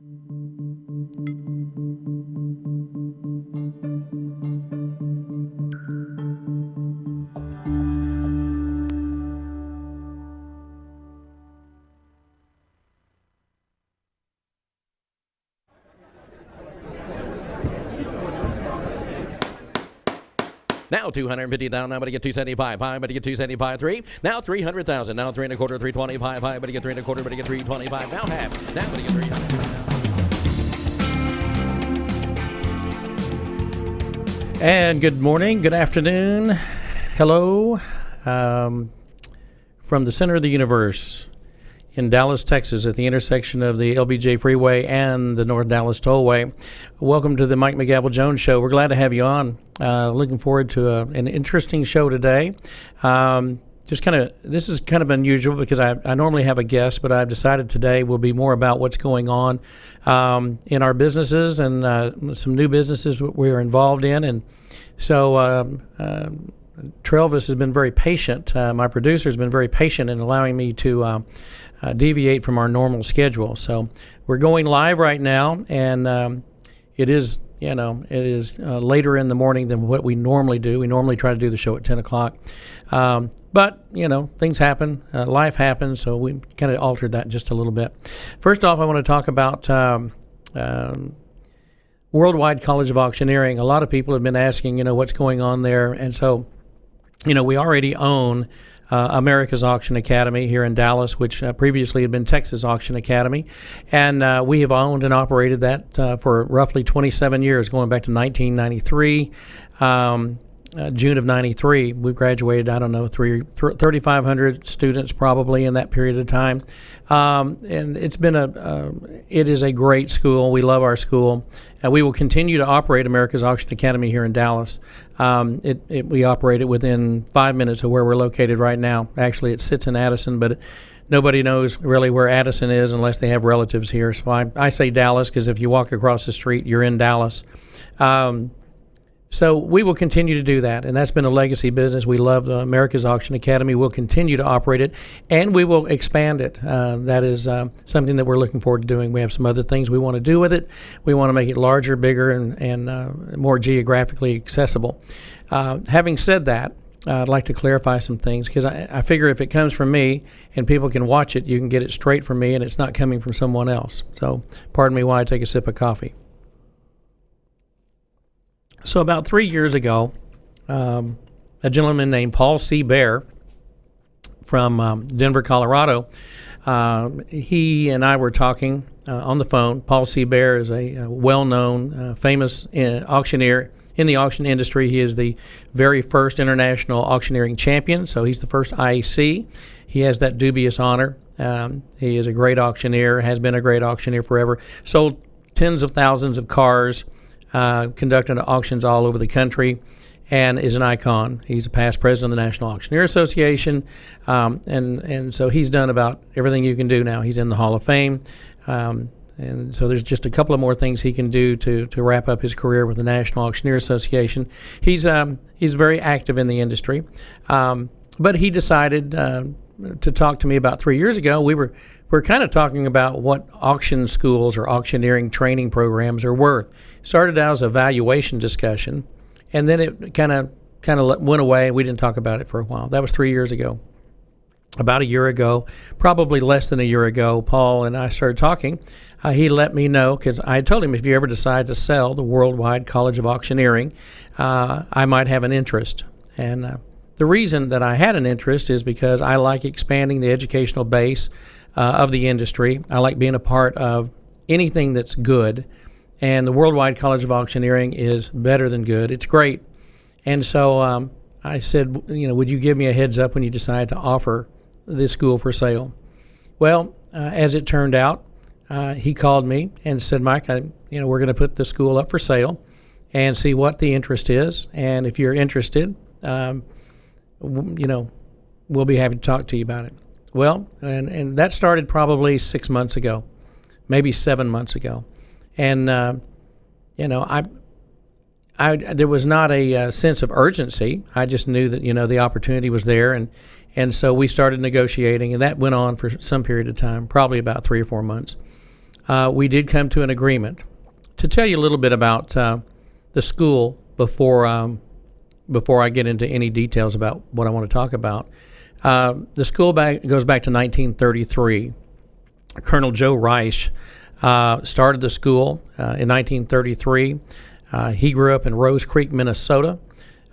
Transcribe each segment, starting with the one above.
Now 250,000. Now, but to get 275. High, but to get 275. 3. Now 300,000. Now 3 1/4. 325. High, but to get 3 1/4. But to get 325. Now half. Now, but to get 300. And good morning, good afternoon, hello, from the center of the universe in Dallas, Texas, at the intersection of the LBJ Freeway and the North Dallas Tollway. Welcome to the Mike McGavel Jones Show. We're glad to have you on. Looking forward to an interesting show today. This is kind of unusual because I normally have a guest, but I've decided today will be more about what's going on in our businesses and some new businesses we're involved in. And so Travis has been very patient. My producer has been very patient in allowing me to deviate from our normal schedule. So we're going live right now, and it is later in the morning than what we normally do. We normally try to do the show at 10 o'clock. But, things happen. Life happens, so we kind of altered that just a little bit. First off, I want to talk about Worldwide College of Auctioneering. A lot of people have been asking, what's going on there. And so, we already own America's Auction Academy here in Dallas, which previously had been Texas Auction Academy. And we have owned and operated that for roughly 27 years, going back to 1993. June of 93, we graduated, 3,500 students probably in that period of time. And it's been it is a great school. We love our school. We will continue to operate America's Auction Academy here in Dallas. We operate it within 5 minutes of where we're located right now. Actually, it sits in Addison, but nobody knows really where Addison is unless they have relatives here. So I say Dallas because if you walk across the street, you're in Dallas. So we will continue to do that, and that's been a legacy business. We love America's Auction Academy. We'll continue to operate it, and we will expand it. That is something that we're looking forward to doing. We have some other things we want to do with it. We want to make it larger, bigger, and more geographically accessible. Having said that, I'd like to clarify some things because I figure if it comes from me and people can watch it, you can get it straight from me, and it's not coming from someone else. So pardon me while I take a sip of coffee. So about 3 years ago, a gentleman named Paul Cbear from Denver, Colorado, he and I were talking on the phone. Paul Cbear is a well-known, famous auctioneer in the auction industry. He is the very first international auctioneering champion, so he's the first IAC. He has that dubious honor. He is a great auctioneer, has been a great auctioneer forever, sold tens of thousands of cars, conducting auctions all over the country, and is an icon. He's a past president of the National Auctioneer Association, and so he's done about everything you can do now. He's in the Hall of Fame, and so there's just a couple of more things he can do to wrap up his career with the National Auctioneer Association. He's very active in the industry, but he decided to talk to me about 3 years ago. We're kind of talking about what auction schools or auctioneering training programs are worth. Started out as a valuation discussion, and then it kind of went away. We didn't talk about it for a while. That was 3 years ago. About a year ago, probably less than a year ago, Paul and I started talking. He let me know, because I told him, if you ever decide to sell the Worldwide College of Auctioneering, I might have an interest. And the reason that I had an interest is because I like expanding the educational base of the industry. I like being a part of anything that's good, and the Worldwide College of Auctioneering is better than good. It's great. And so I said, would you give me a heads up when you decide to offer this school for sale? Well, as it turned out, he called me and said, Mike, we're going to put the school up for sale and see what the interest is. And if you're interested, we'll be happy to talk to you about it. Well, and that started probably 6 months ago, maybe 7 months ago. And, there was not a sense of urgency. I just knew that, the opportunity was there. And so we started negotiating, and that went on for some period of time, probably about 3 or 4 months. we did come to an agreement. To tell you a little bit about the school before I get into any details about what I want to talk about, the school goes back to 1933. Colonel Joe Reich started the school in 1933. He grew up in Rose Creek, Minnesota.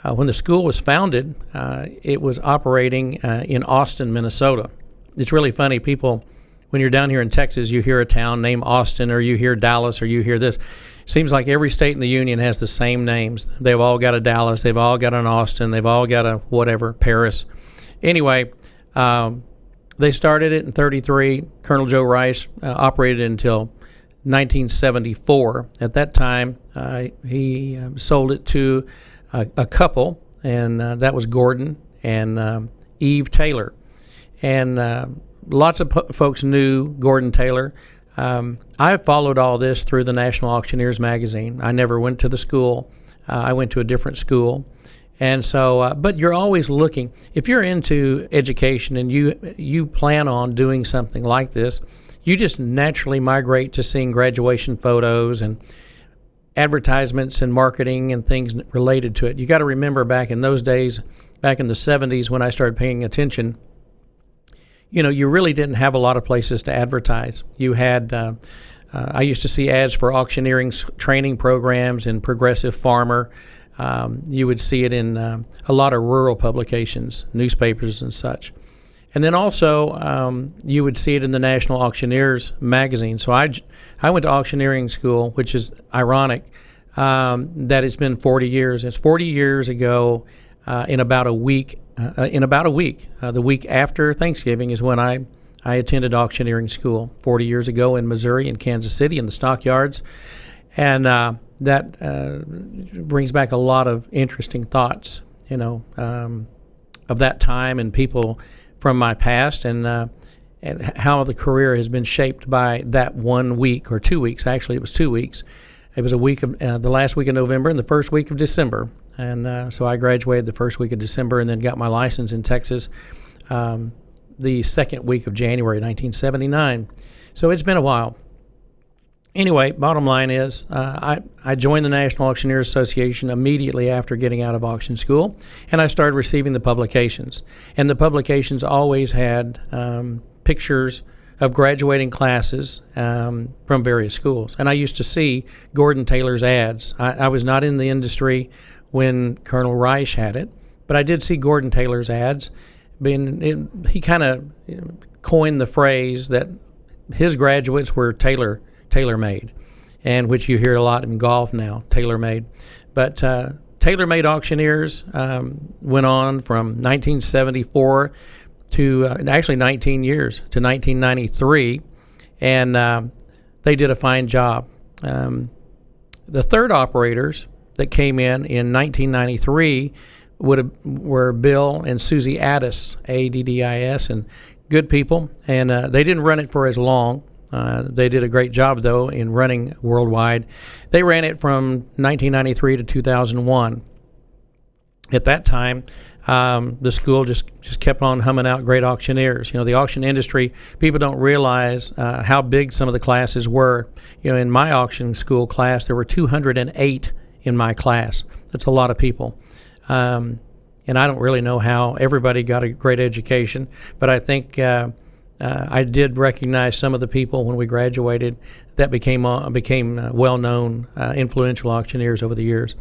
When the school was founded, it was operating in Austin, Minnesota. It's really funny, people, when you're down here in Texas, you hear a town named Austin, or you hear Dallas, or you hear this. Seems like every state in the union has the same names. They've all got a Dallas, they've all got an Austin, they've all got a whatever, Paris. Anyway, they started it in 33. Colonel Joe Rice operated until 1974. At that time, he sold it to a couple, and that was Gordon and Eve Taylor. And lots of folks knew Gordon Taylor. I followed all this through the National Auctioneers magazine. I never went to the school. I went to a different school. And so, but you're always looking. If you're into education and you plan on doing something like this, you just naturally migrate to seeing graduation photos and advertisements and marketing and things related to it. You got to remember, back in those days, back in the 70s when I started paying attention, you really didn't have a lot of places to advertise. You had, I used to see ads for auctioneering training programs in Progressive Farmer. You would see it in a lot of rural publications, newspapers and such. And then also you would see it in the National Auctioneers magazine. So I went to auctioneering school, which is ironic that it's been 40 years. It's 40 years ago in about a week. The week after Thanksgiving is when I attended auctioneering school 40 years ago in Missouri, in Kansas City, in the stockyards. And that brings back a lot of interesting thoughts, of that time and people from my past, and how the career has been shaped by that 1 week or 2 weeks. Actually, it was 2 weeks. It was a week of the last week of November and the first week of December. And so I graduated the first week of December and then got my license in Texas the second week of January 1979. So it's been a while. Anyway, bottom line is I joined the National Auctioneers Association immediately after getting out of auction school, and I started receiving the publications. And the publications always had pictures of graduating classes from various schools. And I used to see Gordon Taylor's ads. I was not in the industry when Colonel Reich had it, but I did see Gordon Taylor's ads. He kind of coined the phrase that his graduates were tailor-made, and which you hear a lot in golf now, tailor-made. But tailor-made auctioneers went on from 1974 to actually 19 years to 1993, and they did a fine job. The third operators that came in 1993 were Bill and Susie Addis, Addis, and good people, and they didn't run it for as long. They did a great job, though, in running worldwide. They ran it from 1993 to 2001. At that time, the school just kept on humming out great auctioneers. The auction industry, people don't realize how big some of the classes were. In my auction school class, there were 208 in my class. That's a lot of people. And I don't really know how everybody got a great education, but I think I did recognize some of the people when we graduated that became well-known, influential auctioneers over the years.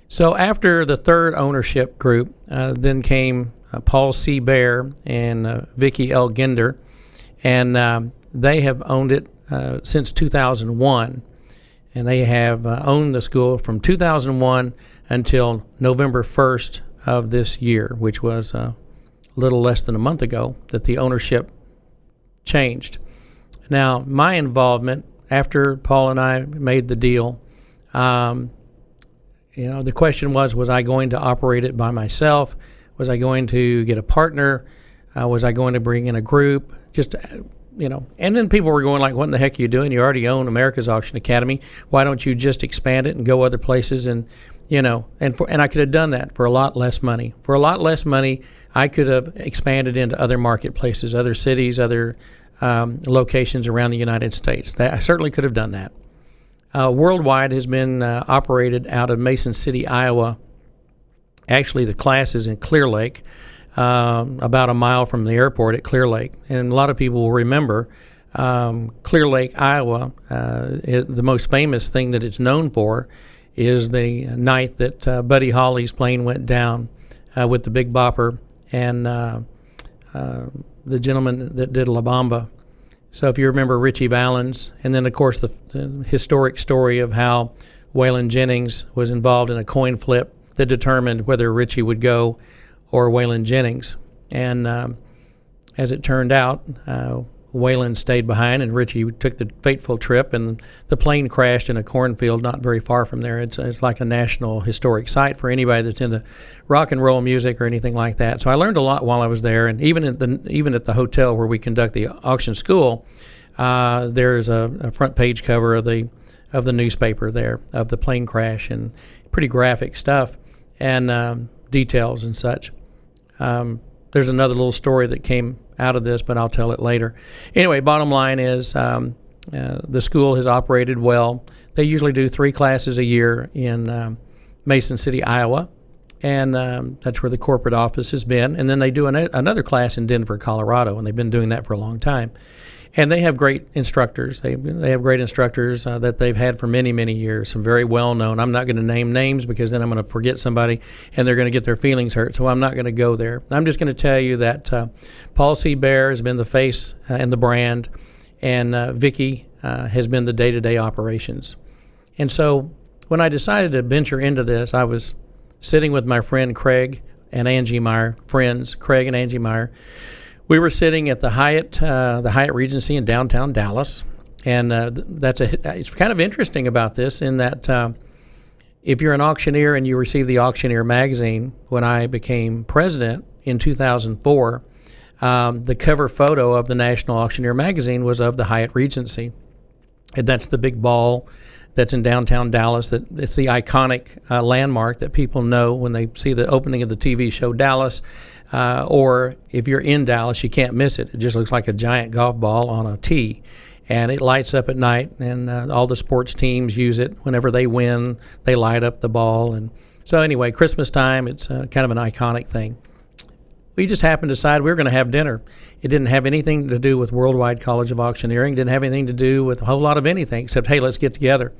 So after the third ownership group, then came Paul Cbear and Vicki L. Ginder, and they have owned it since 2001. And they have owned the school from 2001 until November 1st of this year, which was a little less than a month ago that the ownership changed. Now, my involvement after Paul and I made the deal, the question was I going to operate it by myself? Was I going to get a partner? Was I going to bring in a group? And then people were going like, what in the heck are you doing? You already own America's Auction Academy. Why don't you just expand it and go other places? And I could have done that for a lot less money. For a lot less money, I could have expanded into other marketplaces, other cities, other locations around the United States. I certainly could have done that. Worldwide has been operated out of Mason City, Iowa. Actually, the class is in Clear Lake, about a mile from the airport at Clear Lake. And a lot of people will remember Clear Lake, Iowa. The most famous thing that it's known for is the night that Buddy Holly's plane went down with the Big Bopper and the gentleman that did La Bamba. So if you remember Richie Valens, and then, of course, the historic story of how Waylon Jennings was involved in a coin flip that determined whether Richie would go or Waylon Jennings. And as it turned out, Waylon stayed behind, and Richie took the fateful trip, and the plane crashed in a cornfield not very far from there. It's like a national historic site for anybody that's into rock and roll music or anything like that. So I learned a lot while I was there, and even at the hotel where we conduct the auction school, there's a front page cover of the newspaper there of the plane crash, and pretty graphic stuff and details and such. There's another little story that came out of this, but I'll tell it later. Anyway, bottom line is the school has operated well. They usually do 3 classes a year in Mason City, Iowa, and that's where the corporate office has been. And then they do another class in Denver, Colorado, and they've been doing that for a long time. And they have great instructors. They have great instructors that they've had for many, many years, some very well-known. I'm not going to name names because then I'm going to forget somebody and they're going to get their feelings hurt, so I'm not going to go there. I'm just going to tell you that Paul Cbear has been the face and the brand, and Vicki has been the day-to-day operations. And so when I decided to venture into this, I was sitting with my friend Craig and Angie Meyer, friends Craig and Angie Meyer. We were sitting at the Hyatt Regency in downtown Dallas, and it's kind of interesting about this in that if you're an auctioneer and you receive the Auctioneer magazine, when I became president in 2004, the cover photo of the National Auctioneer magazine was of the Hyatt Regency, and that's the big ball that's in downtown Dallas. It's the iconic landmark that people know when they see the opening of the TV show Dallas. Or if you're in Dallas, you can't miss it. It just looks like a giant golf ball on a tee, and it lights up at night, and all the sports teams use it. Whenever they win, they light up the ball. And so anyway, Christmas time, it's kind of an iconic thing. We just happened to decide we were going to have dinner. It didn't have anything to do with Worldwide College of Auctioneering. Didn't have anything to do with a whole lot of anything except, hey, let's get together.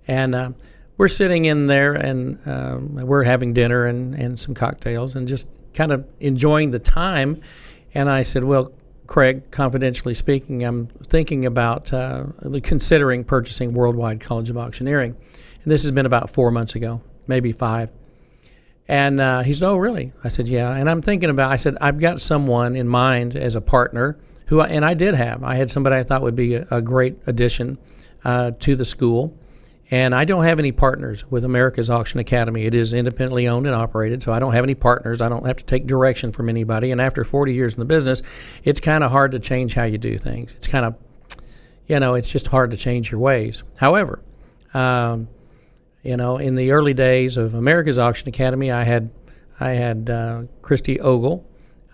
And we're sitting in there, and we're having dinner and some cocktails and just kind of enjoying the time. And I said, well, Craig, confidentially speaking, I'm thinking about considering purchasing Worldwide College of Auctioneering. And this has been about 4 months ago, maybe 5. And he said, oh, really? I said, yeah. And I'm thinking I said, I've got someone in mind as a partner and I did have. I had somebody I thought would be a great addition to the school. And I don't have any partners with America's Auction Academy. It is independently owned and operated, so I don't have any partners. I don't have to take direction from anybody. And after 40 years in the business, it's kind of hard to change how you do things. It's kind of, it's just hard to change your ways. However, in the early days of America's Auction Academy, I had Christy Ogle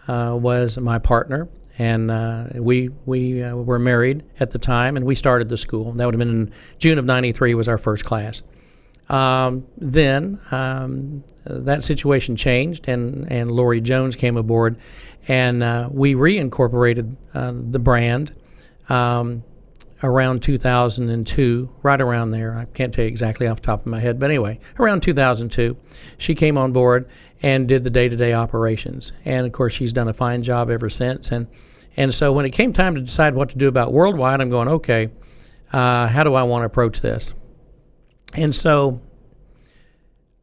was my partner. And we were married at the time, and we started the school. That would have been in June of '93 was our first class. Then that situation changed, and Lori Jones came aboard, and we reincorporated the brand around 2002, right around there. I can't tell you exactly off the top of my head, but anyway, around 2002, she came on board and did the day-to-day operations. And, of course, she's done a fine job ever since. And so when it came time to decide what to do about Worldwide, I'm going, okay, how do I want to approach this? And so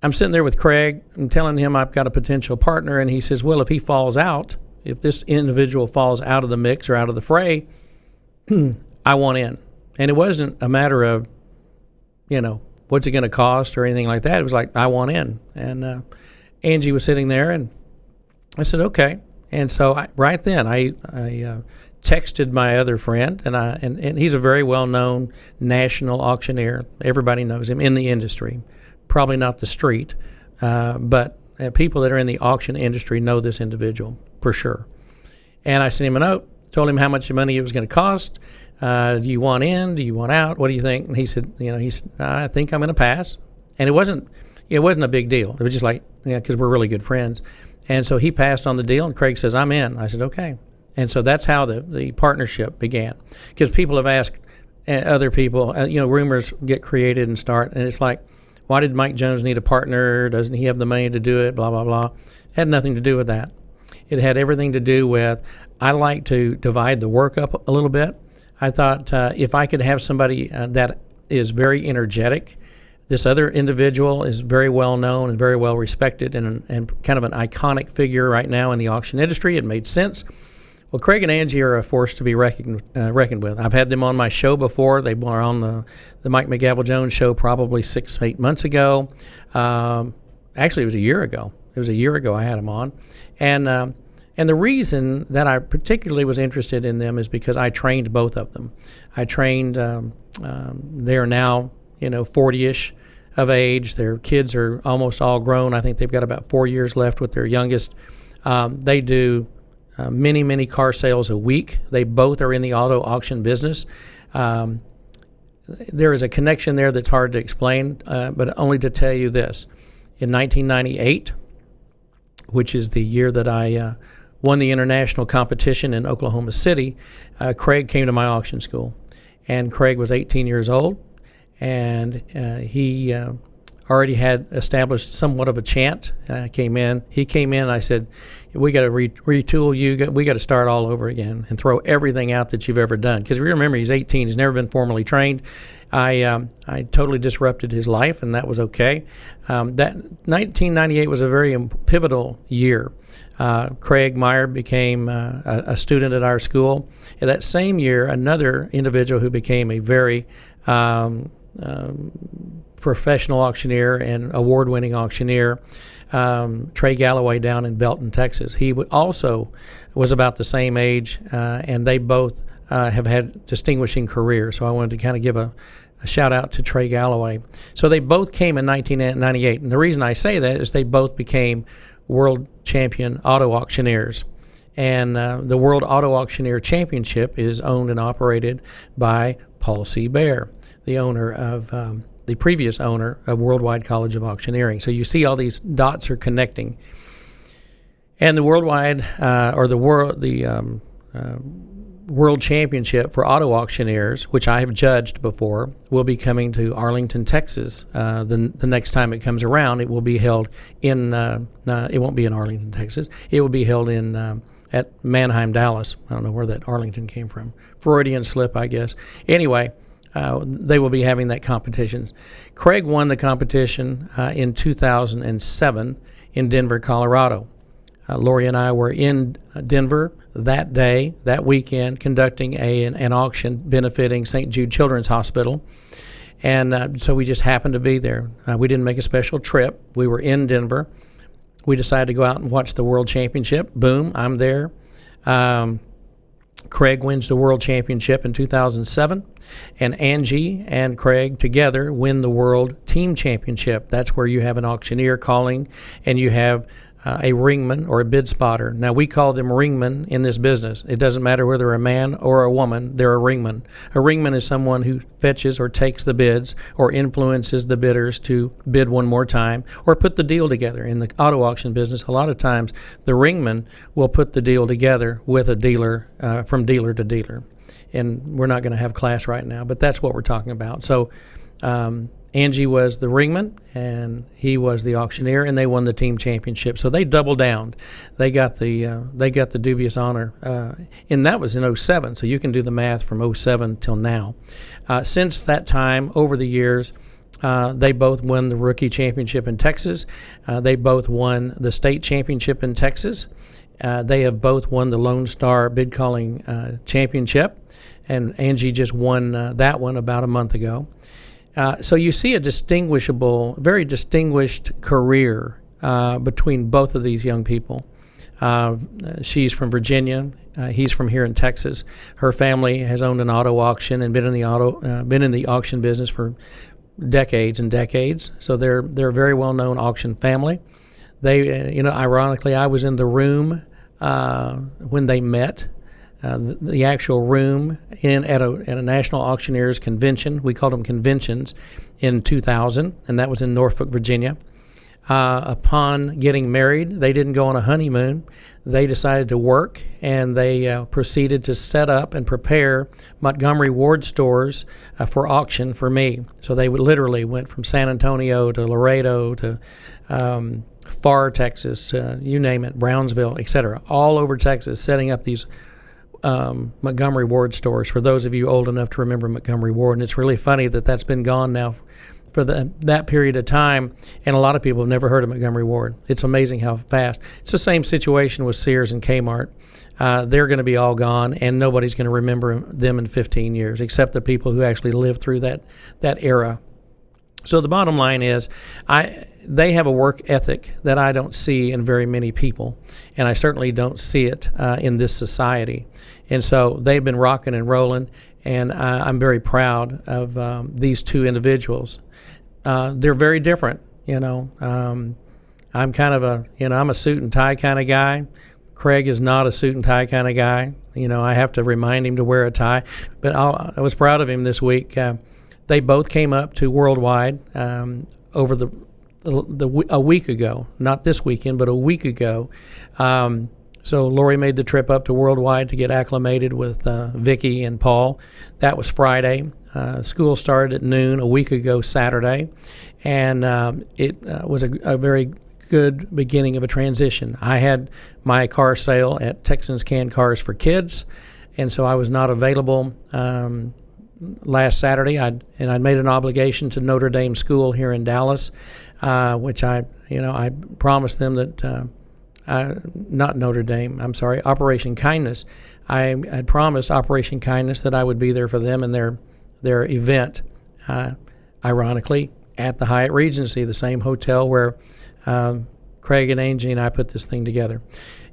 I'm sitting there with Craig and telling him I've got a potential partner, and he says, well, if this individual falls out of the mix or out of the fray, I want in. And it wasn't a matter of, what's it going to cost or anything like that. It was like, I want in. And Angie was sitting there, and I said, okay. And so right then I texted my other friend, and he's a very well-known national auctioneer. Everybody knows him in the industry, probably not the street, but people that are in the auction industry know this individual for sure. And I sent him a note. told him how much money it was going to cost. Do you want in? Do you want out? What do you think? And he said, I think I'm going to pass. And it wasn't a big deal. It was just like, because we're really good friends. And so he passed on the deal, and Craig says, I'm in. I said, okay. And so that's how the partnership began. Because people have asked other people, rumors get created and start, and it's like, why did Mike Jones need a partner? Doesn't he have the money to do it? Blah, blah, blah. It had nothing to do with that. It had everything to do with, I like to divide the work up a little bit. I thought if I could have somebody that is very energetic, this other individual is very well known and very well respected and kind of an iconic figure right now in the auction industry. It made sense. Well, Craig and Angie are a force to be reckoned with. I've had them on my show before. They were on the Mike McGavel Jones show probably 6-8 months ago. Actually, it was a year ago. It was a year ago I had them on. And the reason that I particularly was interested in them is because I trained both of them. I trained, they're now, 40-ish of age. Their kids are almost all grown. I think they've got about 4 years left with their youngest. They do many car sales a week. They both are in the auto auction business. There is a connection there that's hard to explain, but only to tell you this. In 1998, which is the year that I won the international competition in Oklahoma City, Craig came to my auction school. And Craig was 18 years old, and he already had established somewhat of a chant. He came in, I said, we got to retool you. We got to start all over again and throw everything out that you've ever done. Because remember, he's 18. He's never been formally trained. I totally disrupted his life, and that was okay. That 1998 was a very pivotal year. Craig Meyer became a student at our school. And that same year, another individual who became a very professional auctioneer and award-winning auctioneer, Trey Galloway down in Belton, Texas. He also was about the same age, and they both have had distinguishing careers. So I wanted to kind of give a shout out to Trey Galloway. So they both came in 1998, and the reason I say that is they both became world champion auto auctioneers. And the World Auto Auctioneer Championship is owned and operated by Paul Cbear, the owner of the previous owner of Worldwide College of Auctioneering. So you see all these dots are connecting. And the worldwide, World Championship for Auto Auctioneers, which I have judged before, will be coming to Arlington, Texas. The next time it comes around, it will be held in, it won't be in Arlington, Texas. It will be held in at Manheim, Dallas. I don't know where that Arlington came from. Freudian slip, I guess. Anyway, they will be having that competition. Craig won the competition in 2007 in Denver, Colorado. Lori and I were in Denver that day, that weekend, conducting an auction benefiting St. Jude Children's Hospital. And so we just happened to be there. We didn't make a special trip. We were in Denver. We decided to go out and watch the World Championship. Boom, I'm there. Craig wins the World Championship in 2007, and Angie and Craig together win the World Team Championship. That's where you have an auctioneer calling, and you have a ringman or a bid spotter. Now, we call them ringmen in this business. It doesn't matter whether they're a man or a woman, they're a ringman. A ringman is someone who fetches or takes the bids or influences the bidders to bid one more time or put the deal together. In the auto auction business, a lot of times the ringman will put the deal together with a dealer, from dealer to dealer. And we're not going to have class right now, but that's what we're talking about. So Angie was the ringman, and he was the auctioneer, and they won the team championship. So they doubled down. They got the dubious honor, and that was in 07. So you can do the math from 07 till now. Since that time, over the years, they both won the rookie championship in Texas. They both won the state championship in Texas. They have both won the Lone Star bid calling championship, and Angie just won that one about a month ago. So you see a very distinguished career between both of these young people. She's from Virginia. He's from here in Texas. Her family has owned an auto auction and been in the auction business for decades and decades. So they're a very well-known auction family. They, ironically, I was in the room when they met. the actual room at a National Auctioneers convention. We called them conventions in 2000, and that was in Norfolk, Virginia. Upon getting married, they didn't go on a honeymoon. They decided to work, and they proceeded to set up and prepare Montgomery Ward stores for auction for me. So they literally went from San Antonio to Laredo to Pharr, Texas, you name it, Brownsville, etc., all over Texas, setting up these Montgomery Ward stores, for those of you old enough to remember Montgomery Ward. And it's really funny that that's been gone now for that period of time, and a lot of people have never heard of Montgomery Ward. It's amazing how fast. It's the same situation with Sears and Kmart. They're going to be all gone, and nobody's going to remember them in 15 years, except the people who actually lived through that era. So the bottom line is, they have a work ethic that I don't see in very many people, and I certainly don't see it in this society. And so they've been rocking and rolling, and I'm very proud of these two individuals. They're very different, I'm kind of I'm a suit and tie kind of guy. Craig is not a suit and tie kind of guy. I have to remind him to wear a tie. But I was proud of him this week. They both came up to Worldwide over a week ago, not this weekend, but a week ago. So Lori made the trip up to Worldwide to get acclimated with Vicki and Paul. That was Friday. School started at noon a week ago Saturday, and it was a very good beginning of a transition. I had my car sale at Texans Canned Cars for Kids, and so I was not available last Saturday. I'd made an obligation to Notre Dame School here in Dallas, which I promised them that. Not Notre Dame, I'm sorry, Operation Kindness. I had promised Operation Kindness that I would be there for them and their event, ironically, at the Hyatt Regency, the same hotel where Craig and Angie and I put this thing together.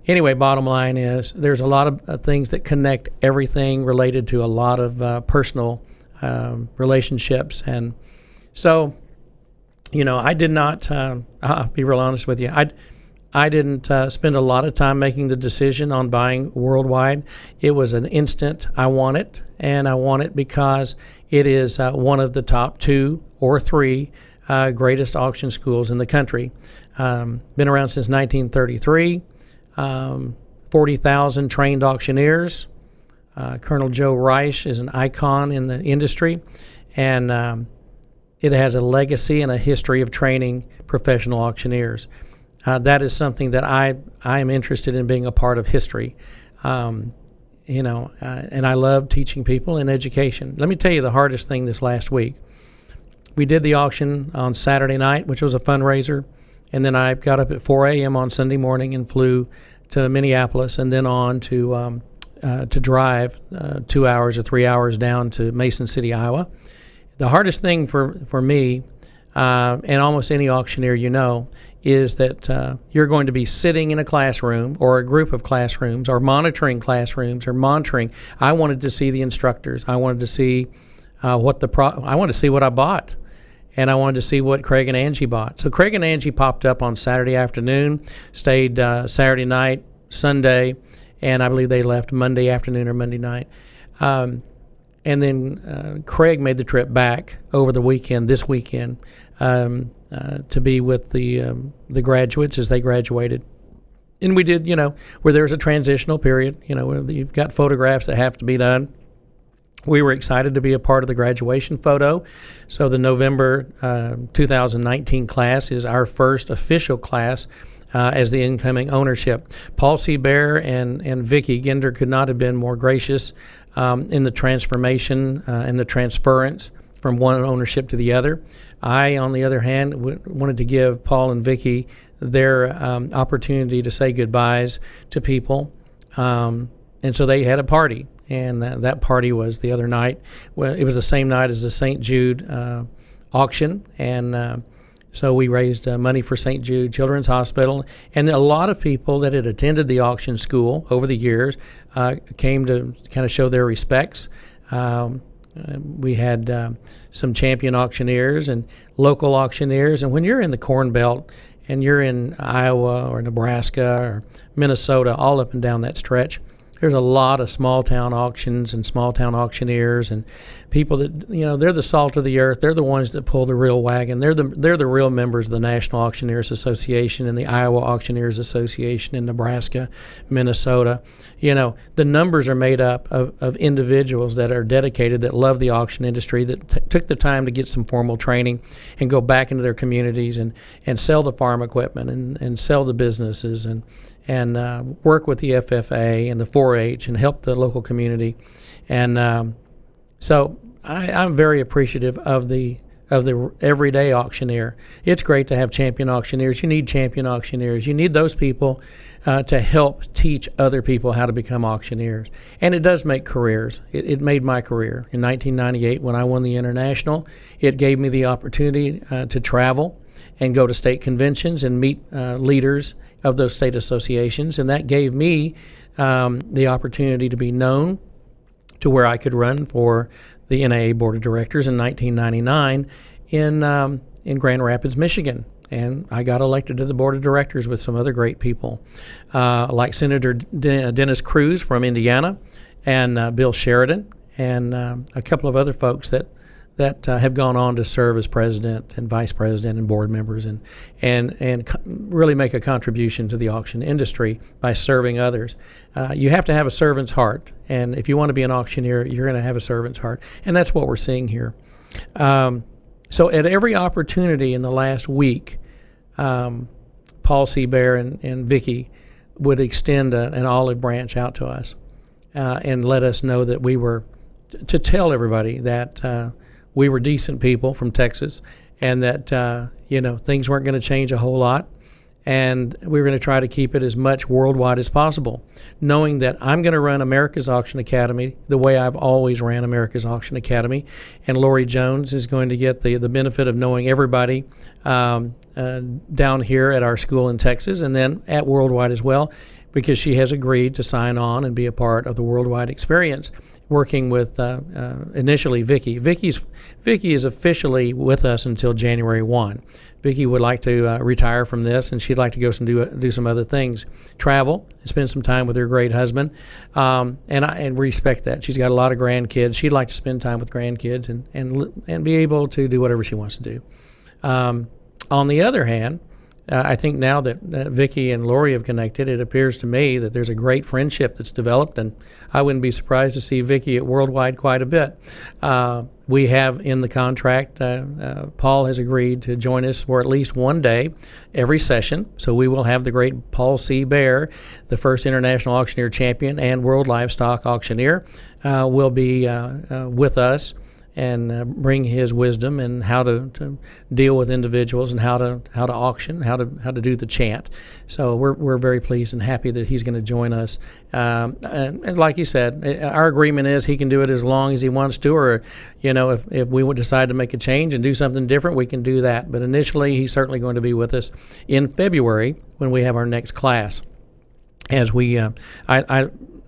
Anyway, bottom line is there's a lot of things that connect everything related to a lot of personal relationships. And so, I did not, I'll be real honest with you, I didn't spend a lot of time making the decision on buying Worldwide. It was an instant I want it, and I want it because it is one of the top 2 or 3 greatest auction schools in the country. Been around since 1933, 40,000 trained auctioneers. Colonel Joe Reich is an icon in the industry, and it has a legacy and a history of training professional auctioneers. That is something that I am interested in, being a part of history, and I love teaching people in education. Let me tell you the hardest thing this last week. We did the auction on Saturday night, which was a fundraiser, and then I got up at 4 a.m. on Sunday morning and flew to Minneapolis, and then on to drive 2 hours or 3 hours down to Mason City, Iowa. The hardest thing for me, and almost any auctioneer is that you're going to be sitting in a classroom or a group of classrooms or monitoring classrooms or monitoring. I wanted to see the instructors. I wanted to see I wanted to see what I bought, and I wanted to see what Craig and Angie bought. So Craig and Angie popped up on Saturday afternoon, stayed Saturday night, Sunday, and I believe they left Monday afternoon or Monday night. And then Craig made the trip back over the weekend, this weekend, to be with the graduates as they graduated. And we did, where there's a transitional period, where you've got photographs that have to be done. We were excited to be a part of the graduation photo. So the November 2019 class is our first official class as the incoming ownership. Paul Cbear and Vicki Gender could not have been more gracious in the transformation and the transference from one ownership to the other. I, on the other hand, wanted to give Paul and Vicki their opportunity to say goodbyes to people. And so they had a party, and that party was the other night. Well, it was the same night as the St. Jude auction, and so we raised money for St. Jude Children's Hospital, and a lot of people that had attended the auction school over the years came to kind of show their respects. We had some champion auctioneers and local auctioneers, and when you're in the Corn Belt and you're in Iowa or Nebraska or Minnesota, all up and down that stretch, there's a lot of small town auctions and small town auctioneers and people that, they're the salt of the earth. They're the ones that pull the real wagon. They're the real members of the National Auctioneers Association and the Iowa Auctioneers Association in Nebraska, Minnesota. The numbers are made up of individuals that are dedicated, that love the auction industry, that took the time to get some formal training and go back into their communities and sell the farm equipment and sell the businesses and work with the FFA and the 4-H and help the local community. And so I'm very appreciative of the everyday auctioneer. It's great to have champion auctioneers. You need champion auctioneers. You need those people to help teach other people how to become auctioneers. And it does make careers. It made my career. In 1998, when I won the International, it gave me the opportunity to travel and go to state conventions and meet leaders of those state associations. And that gave me the opportunity to be known to where I could run for the NAA Board of Directors in 1999 in Grand Rapids, Michigan. And I got elected to the Board of Directors with some other great people, like Senator Dennis Cruz from Indiana and Bill Sheridan and a couple of other folks that have gone on to serve as president and vice president and board members and really make a contribution to the auction industry by serving others. You have to have a servant's heart, and if you want to be an auctioneer, you're going to have a servant's heart, and that's what we're seeing here. So at every opportunity in the last week, Paul Cbear and Vicki would extend an olive branch out to us and let us know that we were, to tell everybody that we were decent people from Texas and that, things weren't going to change a whole lot. And we were going to try to keep it as much worldwide as possible, knowing that I'm going to run America's Auction Academy the way I've always ran America's Auction Academy. And Lori Jones is going to get the benefit of knowing everybody down here at our school in Texas and then at Worldwide as well, because she has agreed to sign on and be a part of the Worldwide experience, working with initially Vicki. Vicki is officially with us until January 1. Vicki would like to retire from this, and she'd like to go do some other things, travel, spend some time with her great husband, and respect that. She's got a lot of grandkids. She'd like to spend time with grandkids and be able to do whatever she wants to do. On the other hand, I think now that Vicki and Lori have connected, it appears to me that there's a great friendship that's developed, and I wouldn't be surprised to see Vicki at Worldwide quite a bit. We have in the contract, Paul has agreed to join us for at least one day every session, so we will have the great Paul Cbear, the first international auctioneer champion and world livestock auctioneer, will be with us and bring his wisdom and how to deal with individuals and how to auction, how to do the chant. So we're very pleased and happy that he's going to join us. And like you said, our agreement is he can do it as long as he wants to, or if we would decide to make a change and do something different, we can do that. But initially, he's certainly going to be with us in February when we have our next class. As we,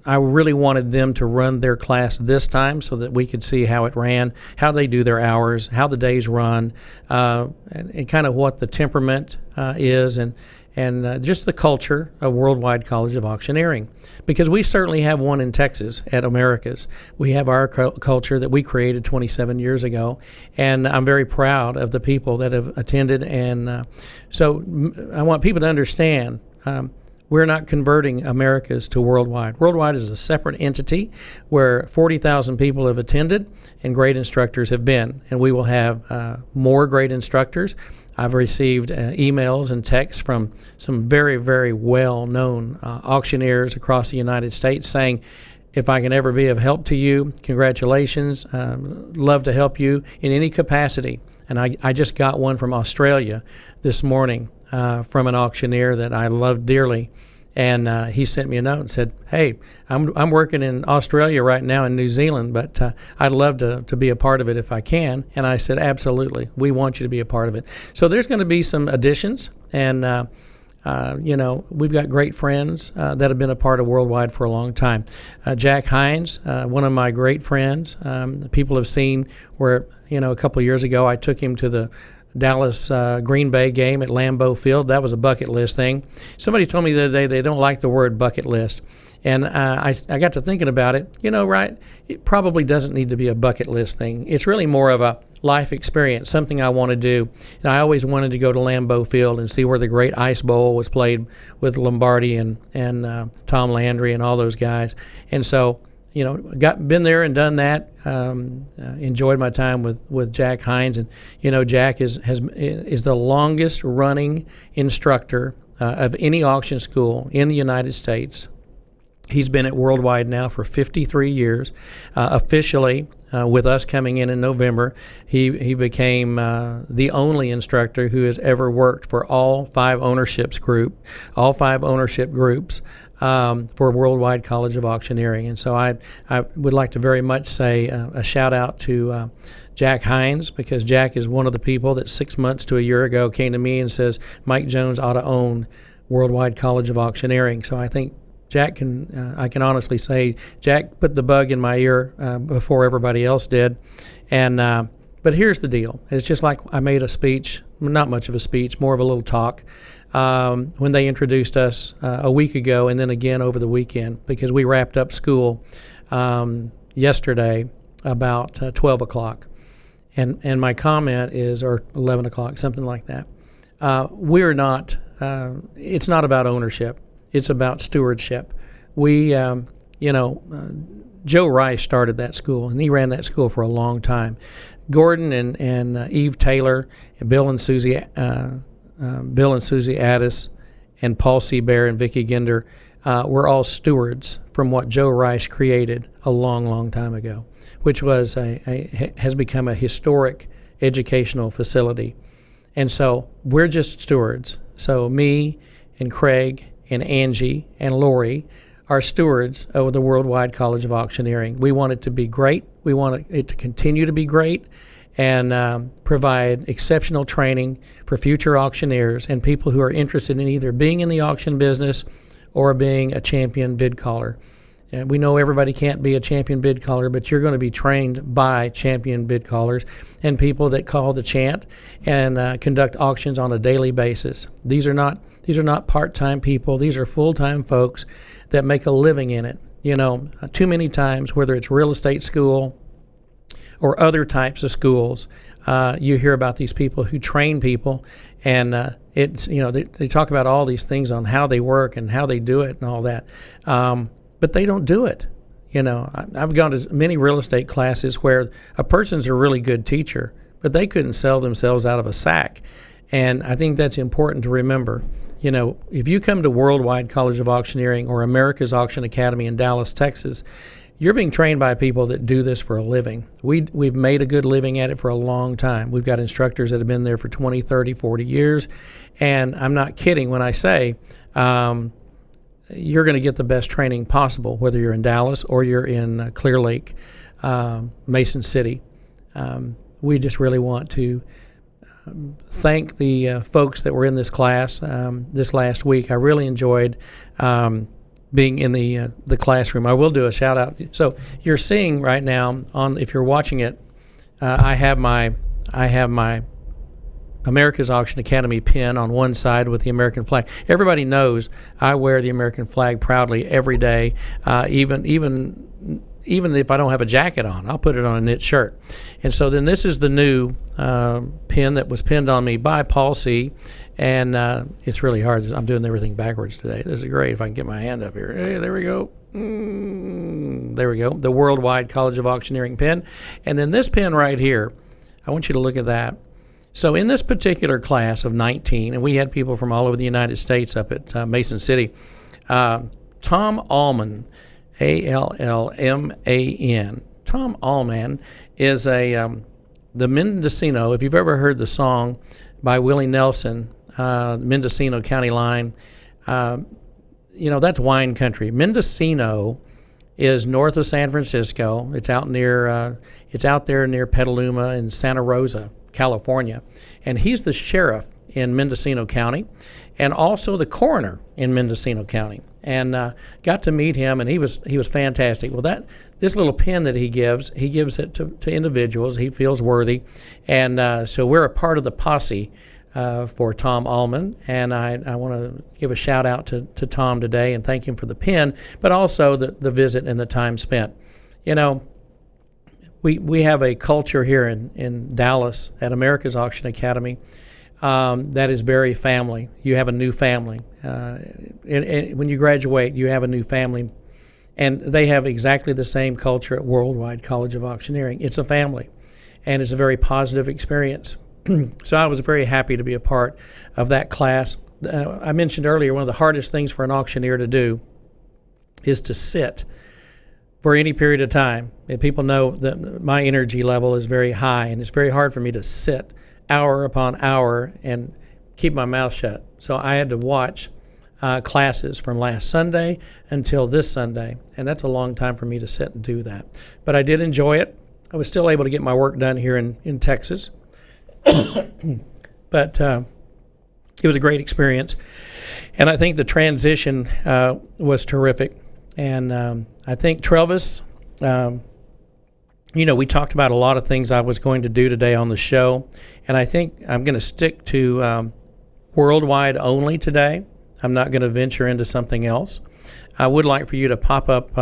I really wanted them to run their class this time so that we could see how it ran, how they do their hours, how the days run, and kind of what the temperament is, and just the culture of Worldwide College of Auctioneering. Because we certainly have one in Texas at America's. We have our culture that we created 27 years ago, and I'm very proud of the people that have attended. And so I want people to understand we're not converting America's to Worldwide. Worldwide is a separate entity where 40,000 people have attended and great instructors have been. And we will have more great instructors. I've received emails and texts from some very, very well-known auctioneers across the United States saying, if I can ever be of help to you, congratulations. Love to help you in any capacity. And I just got one from Australia this morning from an auctioneer that I love dearly. And he sent me a note and said, hey, I'm working in Australia right now in New Zealand, but I'd love to be a part of it if I can. And I said, absolutely, we want you to be a part of it. So there's going to be some additions, and we've got great friends that have been a part of Worldwide for a long time. Jack Hines, one of my great friends, people have seen where, a couple of years ago I took him to the Dallas Green Bay game at Lambeau Field. That was a bucket list thing. Somebody told me the other day they don't like the word bucket list. And I got to thinking about it. Right? It probably doesn't need to be a bucket list thing. It's really more of a life experience, something I want to do. And I always wanted to go to Lambeau Field and see where the great Ice Bowl was played with Lombardi and Tom Landry and all those guys. And so, been there and done that. Enjoyed my time with Jack Hines, and Jack is the longest running instructor of any auction school in the United States. He's been at Worldwide now for 53 years. Officially, with us coming in November, he became the only instructor who has ever worked for all five ownership groups for Worldwide College of Auctioneering. And so I would like to very much say a shout out to Jack Hines, because Jack is one of the people that 6 months to a year ago came to me and says Mike Jones ought to own Worldwide College of Auctioneering. So I think Jack I can honestly say Jack put the bug in my ear before everybody else did. And but here's the deal. It's just like I made a speech, not much of a speech, more of a little talk, when they introduced us a week ago, and then again over the weekend, because we wrapped up school yesterday about 12 o'clock. And my comment is, or 11 o'clock, something like that. We're not, it's not about ownership. It's about stewardship. We, Joe Rice started that school, and he ran that school for a long time. Gordon and Eve Taylor, and Bill and Susie Addis, and Paul Cbear and Vicki Ginder were all stewards from what Joe Rice created a long, long time ago, which was has become a historic educational facility. And so we're just stewards. So me and Craig and Angie and Lori are stewards of the Worldwide College of Auctioneering. We want it to be great. We want it to continue to be great, and provide exceptional training for future auctioneers and people who are interested in either being in the auction business or being a champion bid caller. And we know everybody can't be a champion bid caller, but you're going to be trained by champion bid callers and people that call the chant and conduct auctions on a daily basis. These are not part-time people. These are full-time folks that make a living in it. Too many times, whether it's real estate school or other types of schools, you hear about these people who train people, and they talk about all these things on how they work and how they do it and all that. But they don't do it. I've gone to many real estate classes where a person's a really good teacher, but they couldn't sell themselves out of a sack. And I think that's important to remember. If you come to Worldwide College of Auctioneering or America's Auction Academy in Dallas, Texas, you're being trained by people that do this for a living. We've made a good living at it for a long time. We've got instructors that have been there for 20, 30, 40 years. And I'm not kidding when I say you're going to get the best training possible, whether you're in Dallas or you're in Clear Lake, Mason City. We just really want to thank the folks that were in this class this last week. I really enjoyed being in the classroom. I will do a shout out. So you're seeing right now if you're watching it, I have my America's Auction Academy pin on one side with the American flag. Everybody knows I wear the American flag proudly every day, even if I don't have a jacket on. I'll put it on a knit shirt. And so then this is the new pin that was pinned on me by Paul C. And it's really hard. I'm doing everything backwards today. This is great if I can get my hand up here. Hey, there we go. There we go. The Worldwide College of Auctioneering pin. And then this pin right here, I want you to look at that. So in this particular class of 19, and we had people from all over the United States up at Mason City, Tom Allman, Allman. Tom Allman is the Mendocino. If you've ever heard the song by Willie Nelson, Mendocino County Line, that's wine country. Mendocino is north of San Francisco. It's out there near Petaluma and Santa Rosa, California. And he's the sheriff in Mendocino County and also the coroner in Mendocino County. And got to meet him, and he was fantastic. Well, this little pin that he gives it to individuals he feels worthy. And so we're a part of the posse for Tom Allman, and I want to give a shout out to Tom today and thank him for the pen, but also the visit and the time spent. You know, we have a culture here in Dallas at America's Auction Academy that is very family. You have a new family. When you graduate, you have a new family, and they have exactly the same culture at Worldwide College of Auctioneering. It's a family, and it's a very positive experience. So I was very happy to be a part of that class. I mentioned earlier, one of the hardest things for an auctioneer to do is to sit for any period of time. And people know that my energy level is very high, and it's very hard for me to sit hour upon hour and keep my mouth shut. So I had to watch classes from last Sunday until this Sunday, and that's a long time for me to sit and do that. But I did enjoy it. I was still able to get my work done here in Texas. But it was a great experience, and I think the transition was terrific. And I think Travis, we talked about a lot of things I was going to do today on the show, and I think I'm going to stick to worldwide only today. I'm not going to venture into something else. I would like for you to pop up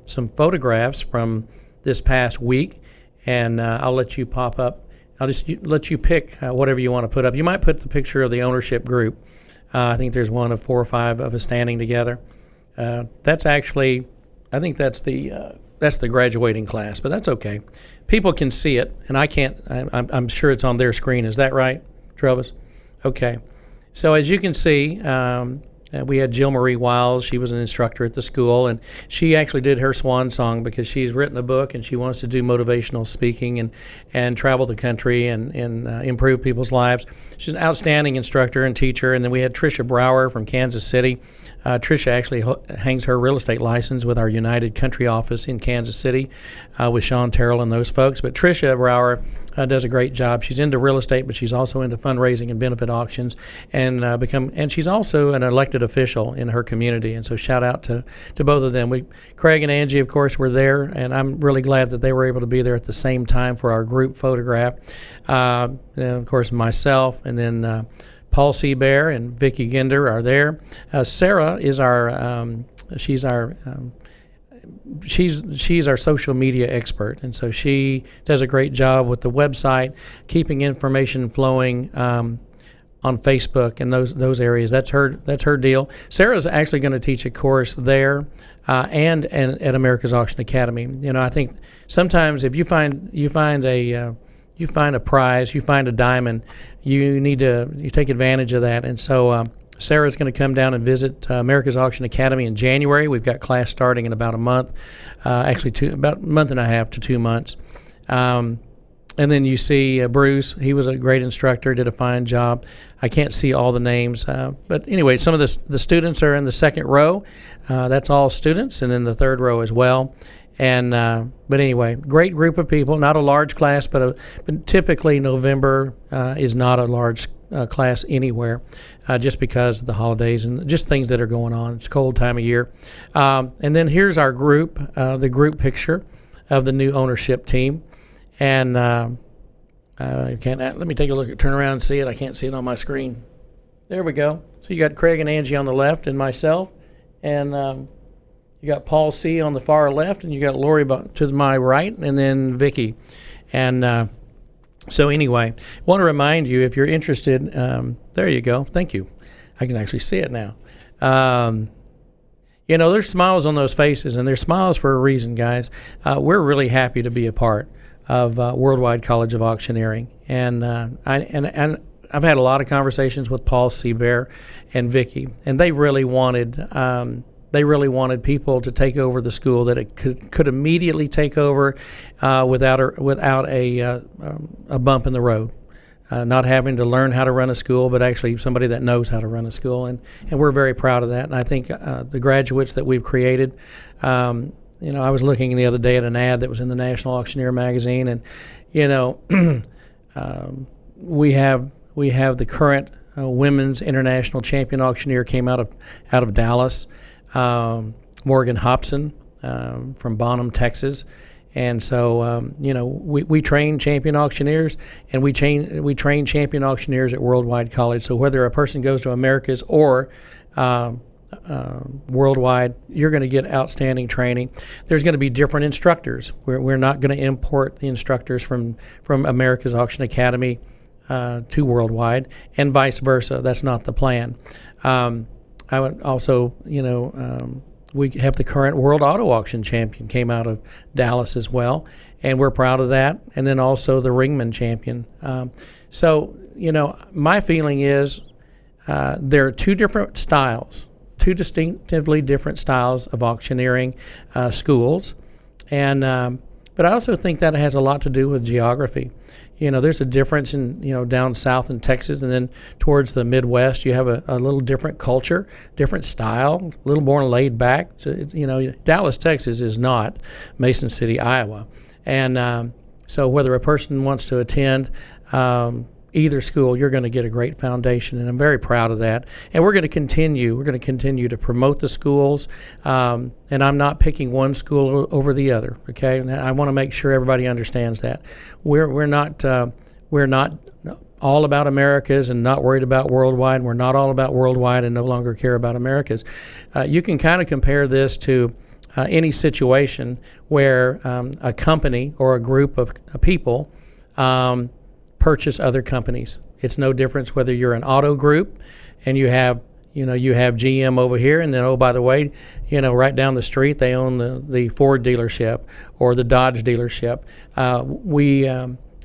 some photographs from this past week, and I'll let you pop up. I'll just let you pick whatever you want to put up. You might put the picture of the ownership group. I think there's one of 4 or 5 of us standing together. That's actually, I think that's the graduating class, but that's okay. People can see it, and I can't. I'm sure it's on their screen. Is that right, Travis? Okay. So as you can see, we had Jill Marie Wiles. She was an instructor at the school, and she actually did her swan song because she's written a book and she wants to do motivational speaking and travel the country and improve people's lives. She's an outstanding instructor and teacher. And then we had Tricia Brower from Kansas City. Tricia actually hangs her real estate license with our United Country office in Kansas City with Sean Terrell and those folks. But Tricia Brower does a great job. She's into real estate, but she's also into fundraising and benefit auctions, and she's also an elected official in her community. And so shout out to both of them. Craig and Angie, of course, were there, and I'm really glad that they were able to be there at the same time for our group photograph. And of course, myself, and then Paul Cbear and Vicki Ginder are there. Sarah is she's our social media expert, and so she does a great job with the website, keeping information flowing on Facebook and those areas. That's her deal. Sarah's actually going to teach a course there and at America's Auction Academy. I think sometimes if you find a prize, you find a diamond, you take advantage of that. And so Sarah's going to come down and visit America's Auction Academy in January. We've got class starting in about a month, about a month and a half to 2 months. And then you see Bruce. He was a great instructor, did a fine job. I can't see all the names. But anyway, some of the students are in the second row. That's all students, and then the third row as well. And but anyway, great group of people. Not a large class, but typically November is not a large class anywhere, just because of the holidays and just things that are going on. It's a cold time of year. And then here's our group, the group picture of the new ownership team. And let me take a look. Turn around and see it. I can't see it on my screen. There we go. So you got Craig and Angie on the left, and myself, and you got Paul C. on the far left, and you got Lori to my right, and then Vicki. And so anyway, I want to remind you, if you're interested, there you go. Thank you. I can actually see it now. There's smiles on those faces, and there's smiles for a reason, guys. We're really happy to be a part of Worldwide College of Auctioneering. And I've had a lot of conversations with Paul Cbear and Vicki, and they really wanted people to take over the school that it could immediately take over without a bump in the road, not having to learn how to run a school, but actually somebody that knows how to run a school, and we're very proud of that. And I think the graduates that we've created. I was looking the other day at an ad that was in the National Auctioneer magazine, and we have the current women's international champion auctioneer came out of Dallas, Morgan Hobson from Bonham, Texas, And so, we train champion auctioneers, and we train champion auctioneers at Worldwide College. So whether a person goes to America's or Worldwide, you're going to get outstanding training. There's going to be different instructors. We're not going to import the instructors from America's Auction Academy to Worldwide, and vice versa. That's not the plan. I would also, we have the current World Auto Auction champion came out of Dallas as well, and we're proud of that. And then also the Ringman champion. So, my feeling is there are two different styles, two distinctively different styles of auctioneering schools, and but I also think that has a lot to do with geography. There's a difference in, down south in Texas, and then towards the Midwest, you have a little different culture, different style, a little more laid back. So, Dallas, Texas is not Mason City, Iowa. And so whether a person wants to attend either school, you're going to get a great foundation, and I'm very proud of that. And we're going to continue to promote the schools, and I'm not picking one school over the other. Okay, and I want to make sure everybody understands that we're not all about Americas and not worried about Worldwide, and we're not all about Worldwide and no longer care about Americas. You can kind of compare this to any situation where a company or a group of people purchase other companies. It's no difference whether you're an auto group and you have GM over here, and then, oh, by the way, right down the street they own the Ford dealership or the Dodge dealership.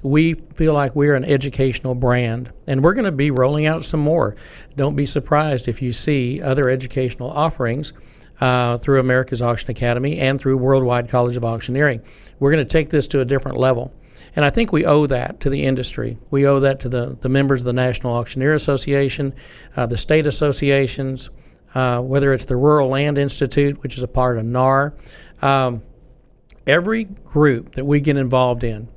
We feel like we're an educational brand, and we're going to be rolling out some more. Don't be surprised if you see other educational offerings through America's Auction Academy and through Worldwide College of Auctioneering. We're going to take this to a different level. And I think we owe that to the industry. We owe that to the members of the National Auctioneer Association, the state associations, whether it's the Rural Land Institute, which is a part of NAR. Every group that we get involved in,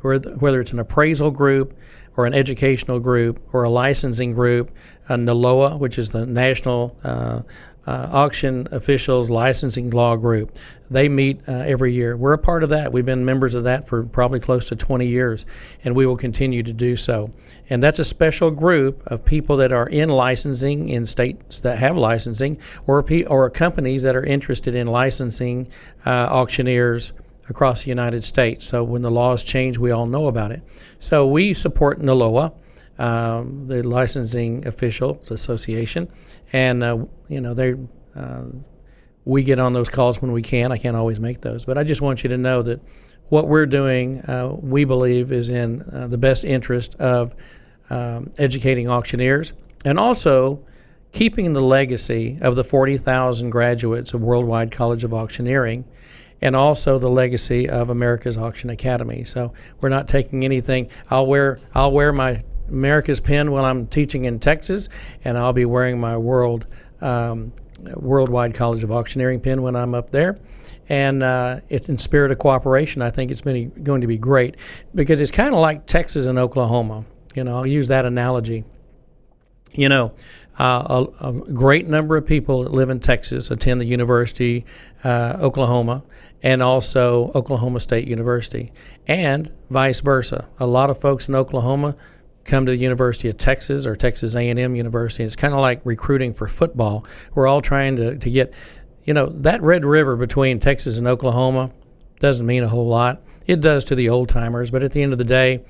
whether it's an appraisal group or an educational group or a licensing group, NALOA, which is the National Auction Officials Licensing Law Group. They meet every year. We're a part of that. We've been members of that for probably close to 20 years, and we will continue to do so. And that's a special group of people that are in licensing in states that have licensing, or companies that are interested in licensing auctioneers across the United States. So when the laws change, we all know about it. So we support NALOA, the Licensing Officials Association, and we get on those calls when we can. I can't always make those, but I just want you to know that what we're doing, we believe, is in the best interest of educating auctioneers, and also keeping the legacy of the 40,000 graduates of Worldwide College of Auctioneering, and also the legacy of America's Auction Academy. So we're not taking anything. I'll wear my America's pin when I'm teaching in Texas, and I'll be wearing my Worldwide College of Auctioneering pin when I'm up there. And it's in spirit of cooperation. I think it's going to be great, because it's kind of like Texas and Oklahoma. I'll use that analogy. A great number of people that live in Texas attend the University Oklahoma, and also Oklahoma State University, and vice versa. A lot of folks in Oklahoma come to the University of Texas or Texas A&M University. It's kind of like recruiting for football. We're all trying to get, that Red River between Texas and Oklahoma doesn't mean a whole lot. It does to the old timers, but at the end of the day,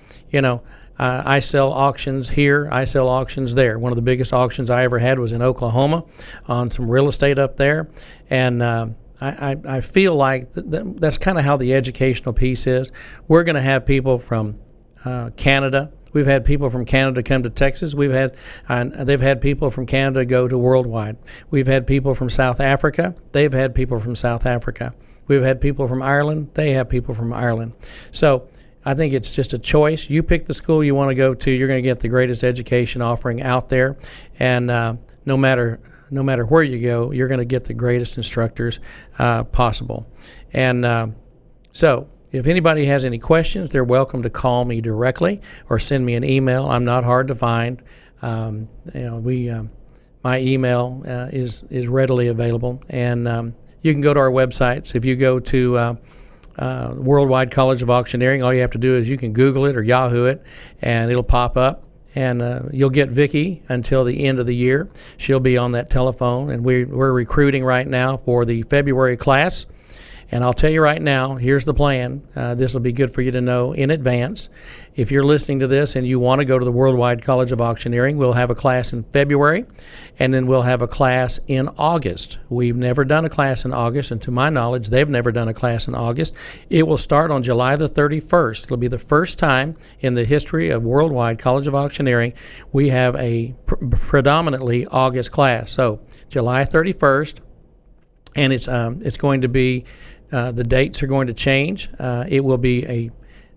I sell auctions here, I sell auctions there. One of the biggest auctions I ever had was in Oklahoma on some real estate up there, and I feel like that's kind of how the educational piece is. We're going to have people from Canada. We've had people from Canada come to Texas. They've had people from Canada go to Worldwide. We've had people from South Africa. They've had people from South Africa. We've had people from Ireland. They have people from Ireland. So I think it's just a choice. You pick the school you want to go to. You're going to get the greatest education offering out there, and no matter where you go, you're going to get the greatest instructors possible. And so if anybody has any questions, they're welcome to call me directly or send me an email. I'm not hard to find. My email is readily available, and you can go to our websites. If you go to Worldwide College of Auctioneering. All you have to do is you can Google it or Yahoo it, and it'll pop up. And you'll get Vicki until the end of the year. She'll be on that telephone, and we're recruiting right now for the February class. And I'll tell you right now, here's the plan. This will be good for you to know in advance. If you're listening to this and you want to go to the Worldwide College of Auctioneering, we'll have a class in February, and then we'll have a class in August. We've never done a class in August, and to my knowledge, they've never done a class in August. It will start on July the 31st. It'll be the first time in the history of Worldwide College of Auctioneering we have a predominantly August class. So July 31st, and it's going to be the dates are going to change. It will be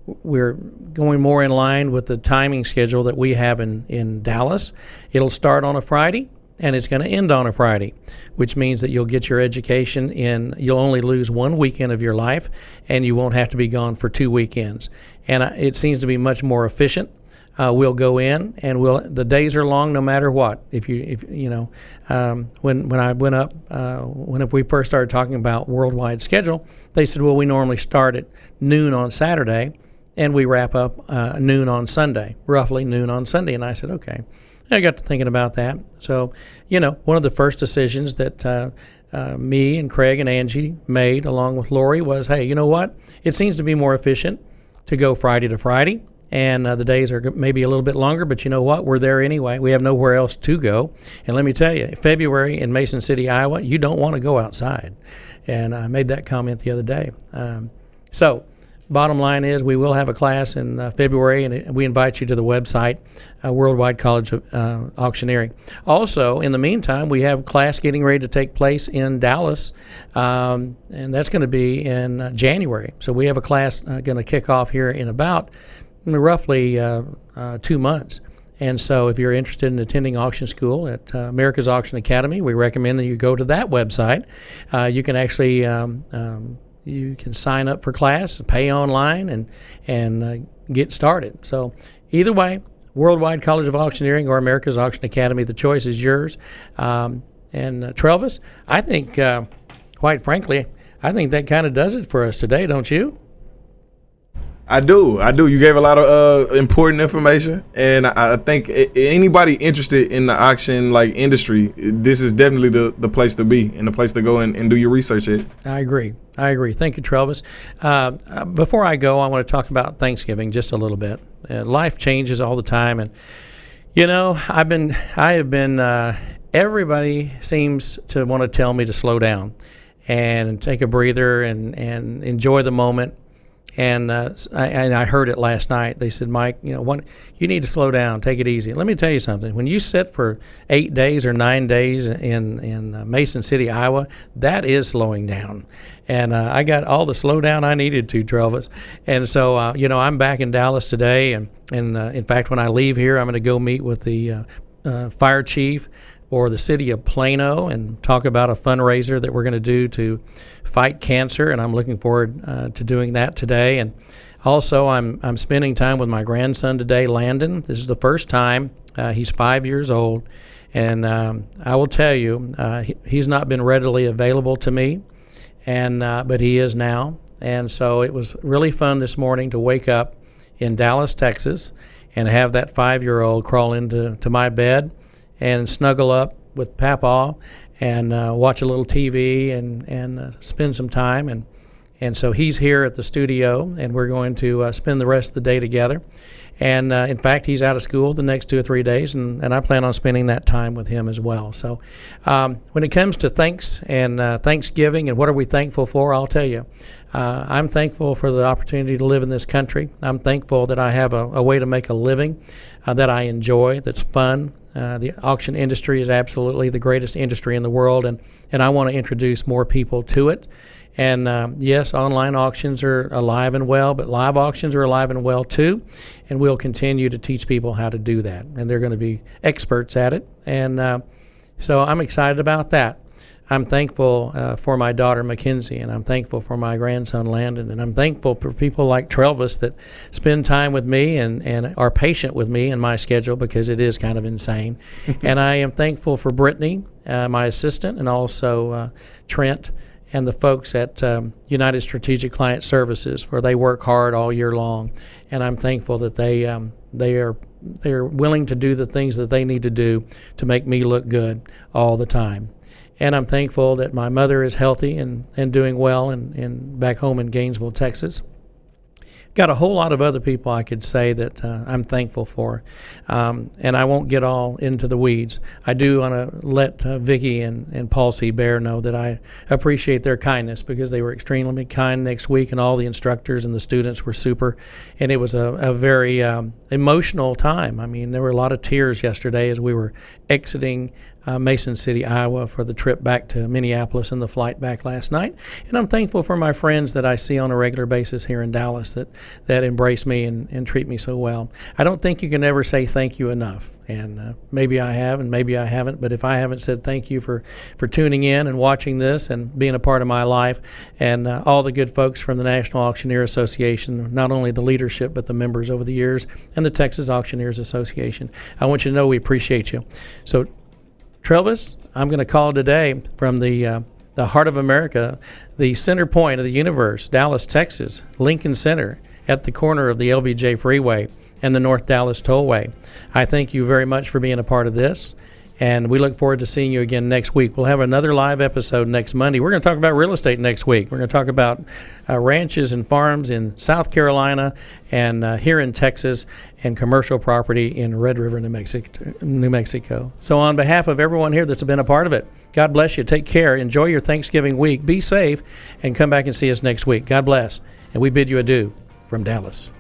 we're going more in line with the timing schedule that we have in Dallas. It'll start on a Friday, and it's going to end on a Friday, which means that you'll get your education you'll only lose one weekend of your life, and you won't have to be gone for 2 weekends. And it seems to be much more efficient. We'll go in, and the days are long no matter what. When I went up, when we first started talking about worldwide schedule, they said, well, we normally start at noon on Saturday, and we wrap up noon on Sunday, roughly noon on Sunday. And I said, okay. I got to thinking about that. So, one of the first decisions that me and Craig and Angie made, along with Lori, was, hey, you know what? It seems to be more efficient to go Friday to Friday. And the days are maybe a little bit longer, but you know what? We're there anyway. We have nowhere else to go. And let me tell you, February in Mason City, Iowa, you don't want to go outside. And I made that comment the other day. So bottom line is we will have a class in February, and we invite you to the website, Worldwide College of Auctioneering. Also, in the meantime, we have a class getting ready to take place in Dallas, and that's going to be in January. So we have a class going to kick off here in about roughly 2 months. And so if you're interested in attending auction school at America's Auction Academy, we recommend that you go to that website. You can actually you can sign up for class, pay online, and get started. So either way, Worldwide College of Auctioneering or America's Auction Academy, the choice is yours. And Trelvis, I think, quite frankly, I think that kind of does it for us today, don't you? I do. You gave a lot of important information, and I think anybody interested in the auction industry, this is definitely the place to be and the place to go and do your research at. I agree. Thank you, Travis. Before I go, I want to talk about Thanksgiving just a little bit. Life changes all the time, and I have been. Everybody seems to want to tell me to slow down and take a breather and enjoy the moment. And I heard it last night. They said, Mike, you need to slow down, take it easy. Let me tell you something. When you sit for 8 days or 9 days in Mason City, Iowa, that is slowing down. And I got all the slow down I needed to, Travis. And so, I'm back in Dallas today. And in fact, when I leave here, I'm going to go meet with the fire chief for the city of Plano and talk about a fundraiser that we're going to do to fight cancer, and I'm looking forward to doing that today. And also, I'm spending time with my grandson today, Landon. This is the first time. He's 5 years old, and I will tell you, he's not been readily available to me, but he is now. And so it was really fun this morning to wake up in Dallas, Texas, and have that 5-year-old crawl into my bed and snuggle up with Papa and watch a little TV and spend some time. And so he's here at the studio, and we're going to spend the rest of the day together. And in fact, he's out of school the next 2 or 3 days, and I plan on spending that time with him as well. So when it comes to Thanksgiving and what are we thankful for, I'll tell you. I'm thankful for the opportunity to live in this country. I'm thankful that I have a way to make a living that I enjoy, that's fun. The auction industry is absolutely the greatest industry in the world, and I want to introduce more people to it. And yes, online auctions are alive and well, but live auctions are alive and well too, and we'll continue to teach people how to do that, and they're going to be experts at it. And so I'm excited about that. I'm thankful for my daughter Mackenzie, and I'm thankful for my grandson Landon, and I'm thankful for people like Trelvis that spend time with me and are patient with me in my schedule, because it is kind of insane. And I am thankful for Brittany, my assistant, and also Trent and the folks at United Strategic Client Services, for they work hard all year long, and I'm thankful that they are willing to do the things that they need to do to make me look good all the time. And I'm thankful that my mother is healthy and doing well and back home in Gainesville, Texas. Got a whole lot of other people I could say that I'm thankful for, and I won't get all into the weeds. I do want to let Vicki and Paul Cbear know that I appreciate their kindness, because they were extremely kind next week, and all the instructors and the students were super, and it was a very emotional time. I mean, there were a lot of tears yesterday as we were exiting Mason City, Iowa, for the trip back to Minneapolis and the flight back last night. And I'm thankful for my friends that I see on a regular basis here in Dallas that embrace me and treat me so well. I don't think you can ever say thank you enough. And maybe I have and maybe I haven't, but if I haven't said thank you for tuning in and watching this and being a part of my life, and all the good folks from the National Auctioneer Association, not only the leadership but the members over the years, and the Texas Auctioneers Association, I want you to know we appreciate you. So Travis, I'm going to call today from the heart of America, the center point of the universe, Dallas, Texas, Lincoln Center, at the corner of the LBJ Freeway and the North Dallas Tollway. I thank you very much for being a part of this, and we look forward to seeing you again next week. We'll have another live episode next Monday. We're going to talk about real estate next week. We're going to talk about ranches and farms in South Carolina and here in Texas, and commercial property in Red River, New Mexico. So on behalf of everyone here that's been a part of it, God bless you. Take care. Enjoy your Thanksgiving week. Be safe, and come back and see us next week. God bless. And we bid you adieu from Dallas.